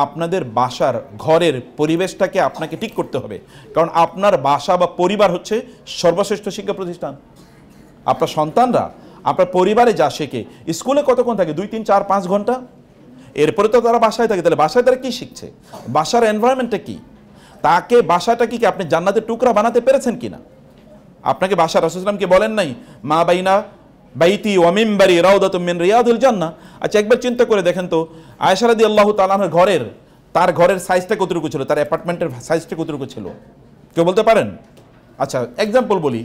আপনাদের বাসার ঘরের পরিবেশটাকে আপনাকে ঠিক করতে হবে, কারণ আপনার বাসা বা পরিবার হচ্ছে সর্বশ্রেষ্ঠ শিক্ষা প্রতিষ্ঠান। আপনার সন্তানরা আপনার পরিবারে যা শেখে, স্কুলে কতক্ষণ থাকে, 2, 3, 4, 5 ঘন্টা, এরপরে তো তারা বাসায় থাকে, তাহলে বাসায় তারা কী শিখছে, বাসার এনভায়রনমেন্টটা কী, তাকে বাসাটা কি আপনি জান্নাতের টুকরা বানাতে পেরেছেন কিনা? আপনাকে বাসা রাসূল সাল্লাল্লাহু আলাইহি ওয়াসাল্লাম কি বলেন নাই, মা বাইনা বাইতি ওয়া মিম্বারি রাউদাতুম মিন রিয়াদিল জান্নাহ? আচ্ছা একবার চিন্তা করে দেখেন তো, আয়েশা রাদিয়াল্লাহু তাআলা আনহার তার ঘরের সাইজটা কতটুকু ছিল, তার অ্যাপার্টমেন্টের সাইজটা কতটুকু ছিল, কেউ বলতে পারেন? আচ্ছা এক্সাম্পল বলি,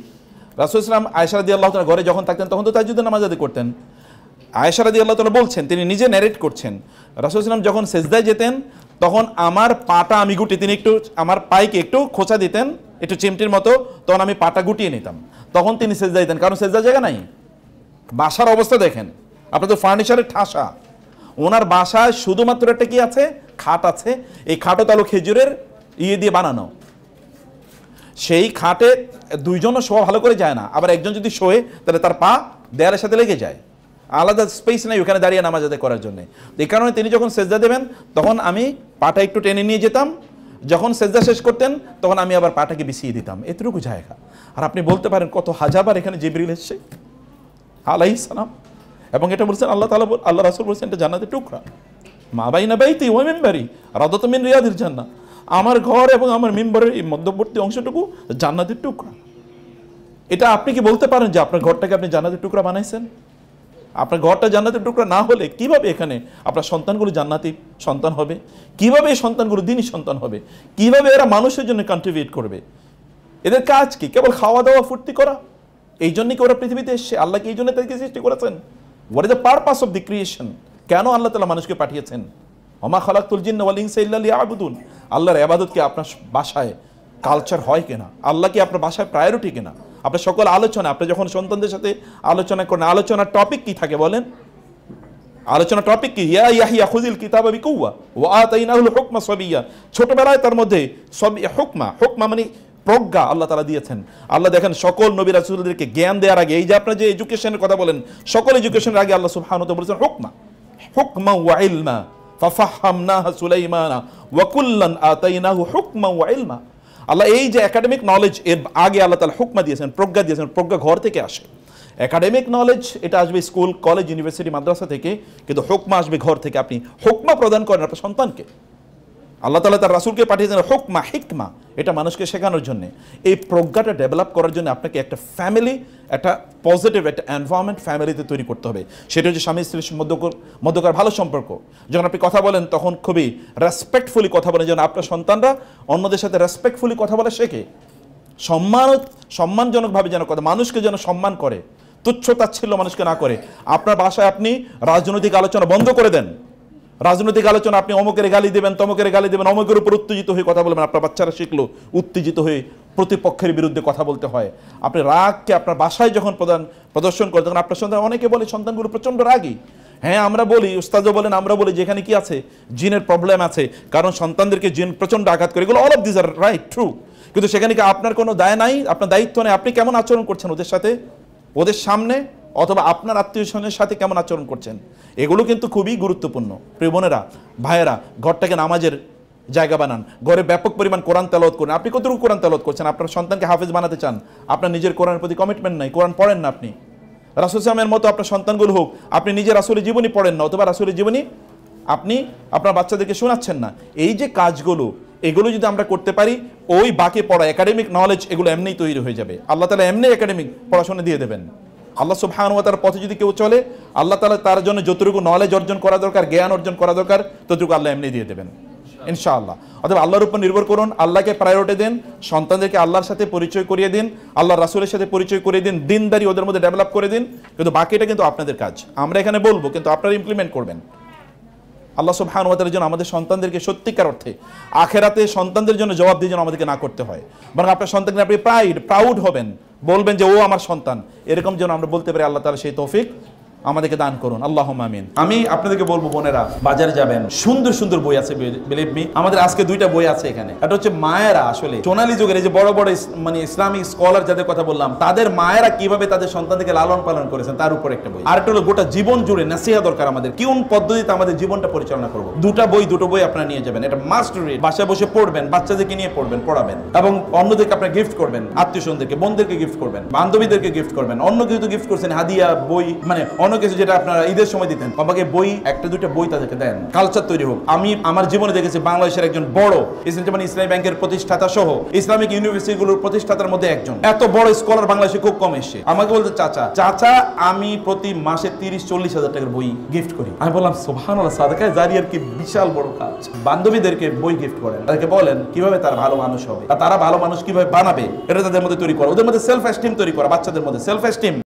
রাসূল সাল্লাল্লাহু আলাইহি ওয়াসাল্লাম আয়েশা রাদিয়াল্লাহু তাআলা ঘরে যখন থাকতেন তখন তো তাহাজ্জুদের নামাজ আদায় করতেন। আয়েশা রাদিয়াল্লাহু তাআলা বলছেন, তিনি নিজে ন্যারেট করছেন, রাসূল সাল্লাল্লাহু আলাইহি ওয়াসাল্লাম যখন সেজদায় যেতেন তখন আমার পাটা আমি গুটি, তিনি একটু আমার পাইকে একটু খোঁচা দিতেন, একটু চিমটির মতো, তখন আমি পাটা গুটিয়ে নিতাম, তখন তিনি সেজদা দিতেন, কারণ সেজদার জায়গা নাই। বাসার অবস্থা দেখেন, আপনার তো ফার্নিচারের ঠাসা, ওনার বাসায় শুধুমাত্র একটা কি আছে, খাট আছে, এই খাটও তাহলে খেজুরের দিয়ে বানানো, সেই খাটে দুইজনও শোয়া ভালো করে যায় না, আবার একজন যদি শোয়ে তাহলে তার পা দেয়ালের সাথে লেগে যায়, আলাদা স্পেস নেই ওখানে দাঁড়িয়ে নামাজ আদায় করার জন্য। এই কারণে তিনি যখন সেজদা দেবেন তখন আমি পাটা একটু টেনে নিয়ে যেতাম, যখন সেজদা শেষ করতেন তখন আমি আবার পাটাকে বিছিয়ে দিতাম, এতটুকু জায়গা। আর আপনি বলতে পারেন কত হাজারবার এখানে জিবরিল এসেছে আলাইহিস সালাম, এবং এটা বলছেন আল্লাহ তাআলা, আল্লাহ রাসূল বলছেন এটা জান্নাতের টুকরা, মা বাইনা বাইতি ওয়া মিম্বারি রাউদাতুম মিন রিয়াদিল জান্নাহ, আমার ঘর এবং আমার মিম্বরের এই মধ্যবর্তী অংশটুকু জান্নাতের টুকরা। এটা আপনি কি বলতে পারেন যে আপনার ঘরটাকে আপনি জান্নাতের টুকরা বানাইছেন? আপনার ঘরটা জান্নাতের টুকরা না হলে কিভাবে এখানে আপনার সন্তানগুলো জান্নাতি সন্তান হবে, কিভাবে এই সন্তানগুলো দ্বীনী সন্তান হবে, কিভাবে এরা মানুষের জন্য কন্ট্রিবিউট করবে? এদের কাজ কি? কেবল খাওয়া দাওয়া ফুর্তি করা? এই জন্যই কি ওরা পৃথিবীতে এসছে? আল্লাহ কি এই জন্য তাদেরকে সৃষ্টি করেছেন? What is the purpose of the creation? কেন আল্লাহ তাআলা মানুষকে পাঠিয়েছেন? ওমা খালাকতুল জিন্না ওয়াল ইনসা ইল্লা লিয়াবুদুন। আল্লাহর ইবাদত কি আপনার বাসায় কালচার হয় কিনা? আল্লাহ কি আপনার বাসায় প্রায়োরিটি কিনা? আপনার সকল আলোচনা, আপনি যখন সন্তানদের সাথে আলোচনা করেন, আলোচনার টপিক কি থাকে বলেন? আলোচনার টপিক কি? ইয়া ইয়াহিয়া খুযিল কিতাবা বিকুওয়া ওয়া আতাইনাহুল হুকমা সাবিয়্যা। ছোটবেলায় তার মধ্যে সব হুকমা মানে প্রজ্ঞা আল্লাহ তাআলা দিয়েছেন। আল্লাহ দেখেন সকল নবী রাসূলদেরকে জ্ঞান দেওয়ার আগে, এই যে আপনারা যে এডুকেশনের কথা বলেন, সকল এডুকেশনের আগে আল্লাহ সুবহানাহু ওয়া তাআলা বলেছেন হুকমা ওয়া ইলমা ফাফাহামনাহা সুলাইমানা ওয়া কুল্লান আতাইনাহু হুকমা ওয়া ইলমা। আল্লাহ এই যে একাডেমিক নলেজ, এর আগে আল্লাহ তাআলা হুকমা দিয়েছেন, প্রজ্ঞা দিয়েছেন। প্রজ্ঞা ঘর থেকে আসে। একাডেমিক নলেজ এটা আসবে স্কুল, কলেজ, ইউনিভার্সিটি, মাদ্রাসা থেকে, কিন্তু হুকমা আসবে ঘর থেকে। আপনি হুকমা প্রদান করেন আপনার সন্তানকে। আল্লাহ তাআলা তার রাসূলকে পাঠিয়েছেন হুকমা, হিকমা, এটা মানুষকে শেখানোর জন্য। এই প্রজ্ঞাটা ডেভেলপ করার জন্য আপনাকে একটা ফ্যামিলি, একটা পজিটিভ একটা এনভায়রনমেন্ট ফ্যামিলিতে তৈরি করতে হবে। সেটা হচ্ছে স্বামী স্ত্রীর মধ্যকার ভালো সম্পর্ক। যখন আপনি কথা বলেন তখন খুবই রেসপেক্টফুলি কথা বলেন, যেন আপনার সন্তানরা অন্যদের সাথে রেসপেক্টফুলি কথা বলা শেখে, সম্মানজনকভাবে যেন কথা, মানুষকে যেন সম্মান করে, তুচ্ছ তাচ্ছিল্য মানুষকে না করে। আপনার বাসায় আপনি রাজনৈতিক আলোচনা বন্ধ করে দেন। রাজনৈতিক আলোচনা আপনি অমুকের গালি দেবেন, তমুকের গালি দেবেন, অমুকের উপর উত্তেজিত হয়ে কথা বলবেন। আপনার বাচ্চারা শিখলো উত্তেজিত হয়ে প্রতিপক্ষের বিরুদ্ধে কথা বলতে হয়। আপনি রাগকে আপনার বাসায় যখন প্রদর্শন করেন, তখন আপনার সন্তান, অনেকে বলে সন্তানগুলো প্রচণ্ড রাগী। হ্যাঁ আমরা বলি, উস্তাদও বলেন, আমরা বলি যেখানে কি আছে, জিনের প্রবলেম আছে, কারণ সন্তানদেরকে জিন প্রচণ্ড আঘাত করে। এগুলো all of this are right, true, কিন্তু সেখানে কি আপনার কোনো দায় নাই? আপনার দায়িত্ব নেই। আপনি কেমন আচরণ করছেন ওদের সাথে, ওদের সামনে, অথবা আপনার আত্মীয় স্বজনের সাথে কেমন আচরণ করছেন, এগুলো কিন্তু খুবই গুরুত্বপূর্ণ। প্রিয় বোনেরা, ভাইয়েরা, ঘরটাকে নামাজের জায়গা বানান। ঘরে ব্যাপক পরিমাণ কোরআন তেলাওয়াত করুন। আপনি কতটুকু কোরআন তেলাওয়াত করছেন? আপনার সন্তানকে হাফেজ বানাতে চান, আপনার নিজের কোরআনের প্রতি কমিটমেন্ট নাই, কোরআন পড়েন না আপনি। রাসূল সাল্লাল্লাহু আলাইহি ওয়াসাল্লামের মতো আপনার সন্তানগুলো হোক, আপনি নিজে রাসূলের জীবনী পড়েন না, অথবা রাসূলের জীবনী আপনি আপনার বাচ্চাদেরকে শোনাচ্ছেন না। এই যে কাজগুলো, এগুলো যদি আমরা করতে পারি, ওই বাকি পড়া একাডেমিক নলেজ এগুলো এমনিই তৈরি হয়ে যাবে। আল্লাহ তাআলা এমনি একাডেমিক পড়াশোনা দিয়ে দেবেন। আল্লাহ সুবহানাহু ওয়া তাআলার পথে যদি কেউ চলে, আল্লাহ তাআলা তার জন্য যতটুকু নলেজ অর্জন করা দরকার, জ্ঞান অর্জন করা দরকার, ততটুকু আল্লাহ এমনি দিয়ে দেবেন ইনশাআল্লাহ। অথবা আল্লাহর উপর নির্ভর করুন, আল্লাহকে প্রায়োরিটি দিন, সন্তানদেরকে আল্লাহর সাথে পরিচয় করিয়ে দিন, আল্লাহর রাসূলের সাথে পরিচয় করিয়ে দিন, দিনদারি ওদের মধ্যে ডেভেলপ করে দিন। কিন্তু বাকিটা কিন্তু আপনাদের কাজ। আমরা এখানে বলবো, কিন্তু আপনারা ইমপ্লিমেন্ট করবেন। আল্লাহ সুবহানাহু ওয়া তাআলার জন্য আমাদের সন্তানদেরকে সত্যিকার অর্থে আখিরাতে সন্তানদের জন্য জবাব দিয়ে যেন আমাদেরকে না করতে হয়, বরং আপনার সন্তানকে আপনি প্রাউড হবেন, বলবেন যে ও আমার সন্তান, এরকম যেন আমরা বলতে পারি। আল্লাহ তাআলা সেই তৌফিক আমাদেরকে দান করুন, আল্লাহুম্মা আমিন। আমি আপনাদেরকে বলবো বোনেরা, বাজারে যাবেন, সুন্দর সুন্দর বই আছে, বিলিভ মি। আমাদের আজকে 2টা বই আছে এখানে। এটা হচ্ছে মায়েরা আসলে সোনালী যুগের এই যে বড় বড় মানে ইসলামিক স্কলার যাদের কথা বললাম, তাদের মায়েরা কিভাবে তাদের সন্তানদেরকে লালন পালন করেছেন তার উপর একটা বই। আর একটা হলো গোটা জীবন জুড়ে নাসিহা দরকার আমাদের, কোন পদ্ধতিতে আমাদের জীবনটা পরিচালনা করবো। দুটো বই আপনারা নিয়ে যাবেন, এটা মাস্ট রিড। বাসায় বসে পড়বেন, বাচ্চাদেরকে নিয়ে পড়বেন, পড়াবেন, এবং অন্যদেরকে আপনারা গিফট করবেন, আত্মীয়স্বজনদেরকে, বোনদেরকে গিফট করবেন, বান্ধবীদেরকে গিফট করবেন। অন্য কিছু তো গিফট করছেন, হাদিয়া, বই, মানে অন্য কিছু যেটা আপনারা ঈদের সময় দিতেন, আমাকে বই, 1-2টা বই তাদেরকে দেন, কালচার তৈরি হোক। আমি আমার জীবনে দেখেছি বাংলাদেশের একজন বড় ইসলামী ব্যাংকের প্রতিষ্ঠাতা সহ ইসলামিক ইউনিভার্সিটিগুলোর প্রতিষ্ঠাতার মধ্যে একজন, এত বড় স্কলার বাংলাদেশে খুব কম এসে আমাকে বলতে, চাচা আমি প্রতি মাসে 30-40 হাজার টাকার বই গিফট করি। আমি বললাম সুবহানাল্লাহ, সাদাকায়ে জারিয়ার কি বিশাল বড় কাজ। বান্ধবীদেরকে বই গিফট করেন, তাদেরকে বলেন কিভাবে তারা ভালো মানুষ হবে, আর তারা ভালো মানুষ কিভাবে বানাবে, এটা তাদের মধ্যে তৈরি করা, ওদের মধ্যে সেলফ এস্টিম তৈরি করা, বাচ্চাদের মধ্যে সেলফ এস্টিম।